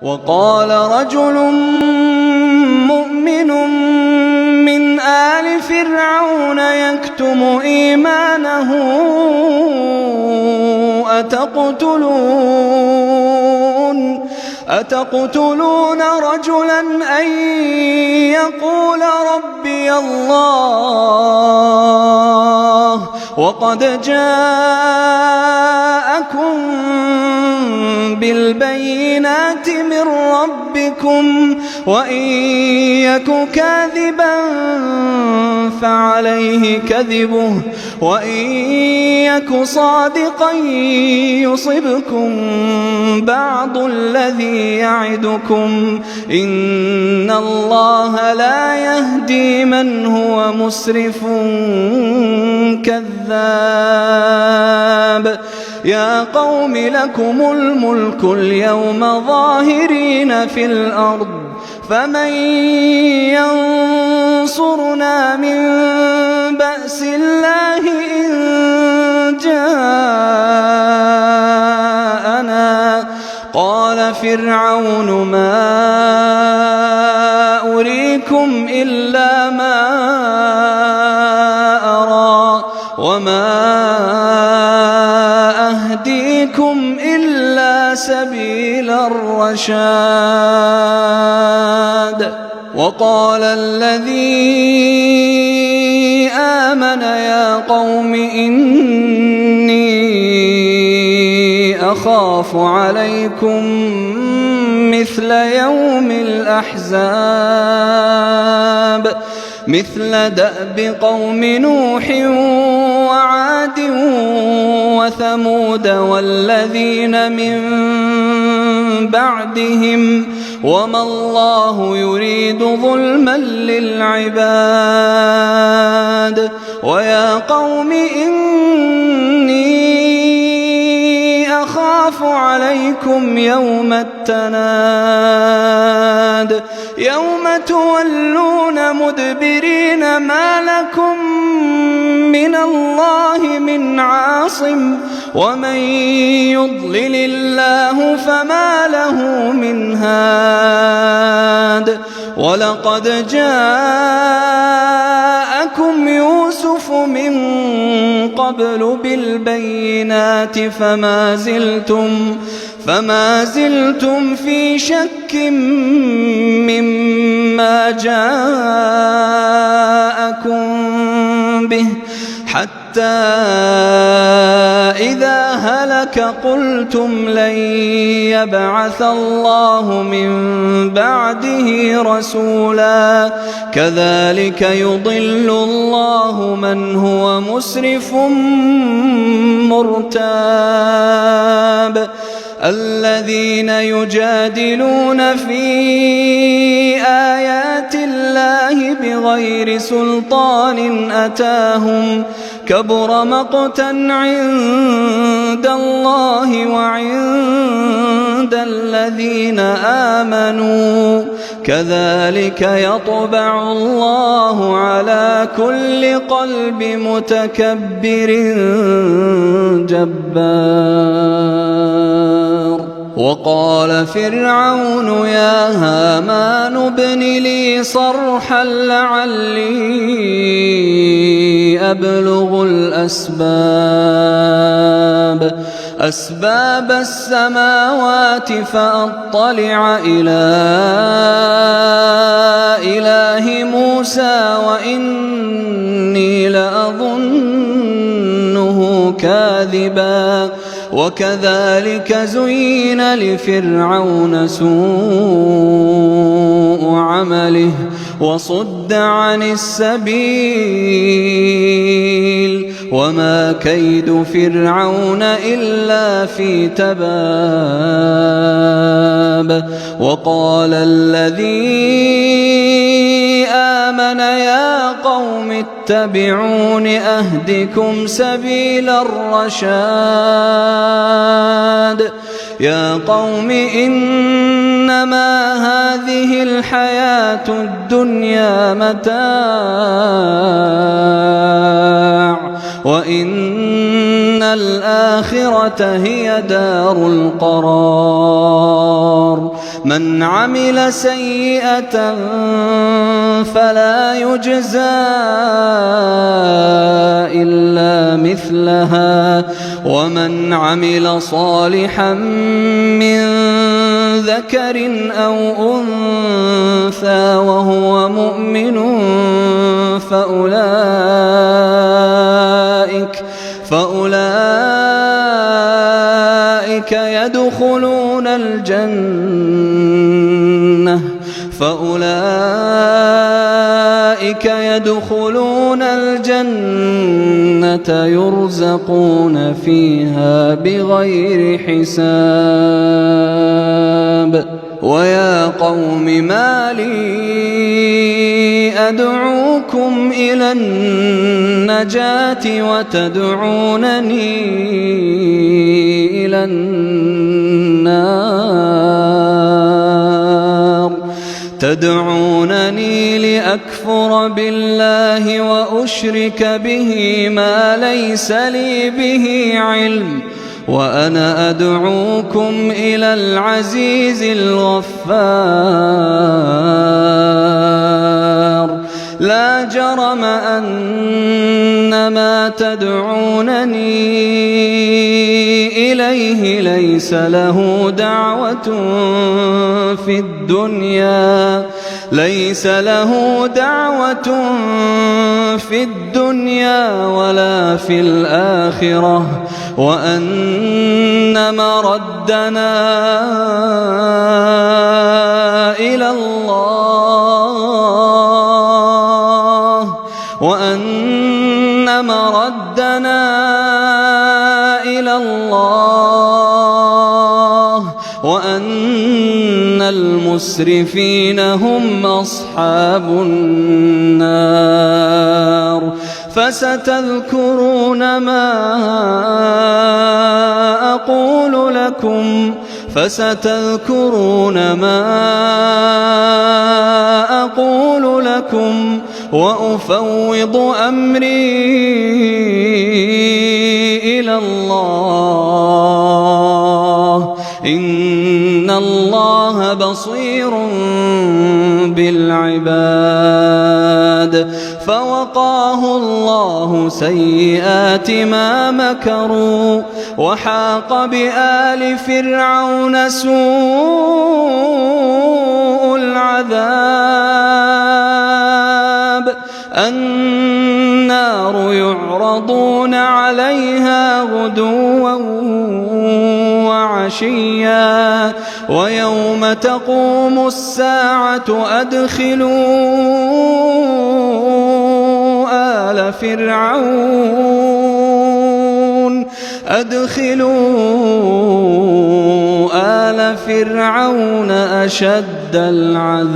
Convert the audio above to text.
وقال رجل مؤمن من آل فرعون يكتم إيمانه أتقتلون رجلا أن يقول ربي الله وقد جاءكم بالبينات من ربكم وإن يك كاذبا فعليه كذبه وإن يك صادقا يصبكم بعض الذي يعدكم إن الله لا يهدي من هو مسرف كذاب يا قوم لكم الملك اليوم ظاهرين في الأرض فمن ينصرنا من بأس الله إن جاءنا قال فرعون ما أريكم إلا ما أرى وما أهديكم إلا سبيل الرشاد وقال الذي آمن يا قوم إني أخاف عليكم مثل يوم الأحزاب مثل دأب قوم نوح وعاد وثمود والذين من بعدهم وما الله يريد ظلما للعباد ويا قوم إني أخاف عليكم يوم التناد يوم تولون مدبرين ما لكم من الله من عاصم ومن يضلل الله فما له من هاد ولقد جاءكم يوسف من قبل بالبينات فما زلتم في شك مما جاءكم به حتى إذا هلك قلتم لن يبعث الله من بعده رسولا كذلك يضل الله من هو مسرف مرتاب الذين يجادلون في آيات الله بغير سلطان أتاهم كبر مقتا عند الله وعند الذين آمنوا كذلك يطبع الله على كل قلب متكبر جبار وقال فرعون يا هامان ابن لي صرحا لعلي أبلغ أسباب السماوات فأطلع إلى إله موسى وإني لأظنه كاذبا وكذلك زين لفرعون سوء عمله وصد عن السبيل وما كيد فرعون إلا في تباب وقال الذي آمن يا قوم اتبعون أهدكم سبيل الرشاد يا قوم إنما هذه الحياة الدنيا متاع وإن الآخرة هي دار القرار. من عمل سيئة فلا يجزى إلا مثلها، ومن عمل صالحا من ذكر أو أنثى وهو مؤمن فأولئك يدخلون الجنة يرزقون فيها بغير حساب. ويا قوم ما لي أدعوكم إلى النجاة وتدعونني إلى النار، تدعونني لأكفر بالله وأشرك به ما ليس لي به علم، وأنا أدعوكم إلى العزيز الغفار. لا جرم أن ما تدعونني إليه ليس له دعوة في الدنيا ولا في الآخرة، وأن مردنا إلى الله، وأن المسرفين هم أصحاب النار. فستذكرون ما أقول لكم وأفوض أمري إلى الله، إن الله بصير بالعباد. فوقاه الله سيئات ما مكروا، وحاق بآل فرعون سوء العذاب. النار يعرضون عليها غدوا وعشيا، ويوم تقوم الساعة أدخلوا آل فرعون أشد العذاب.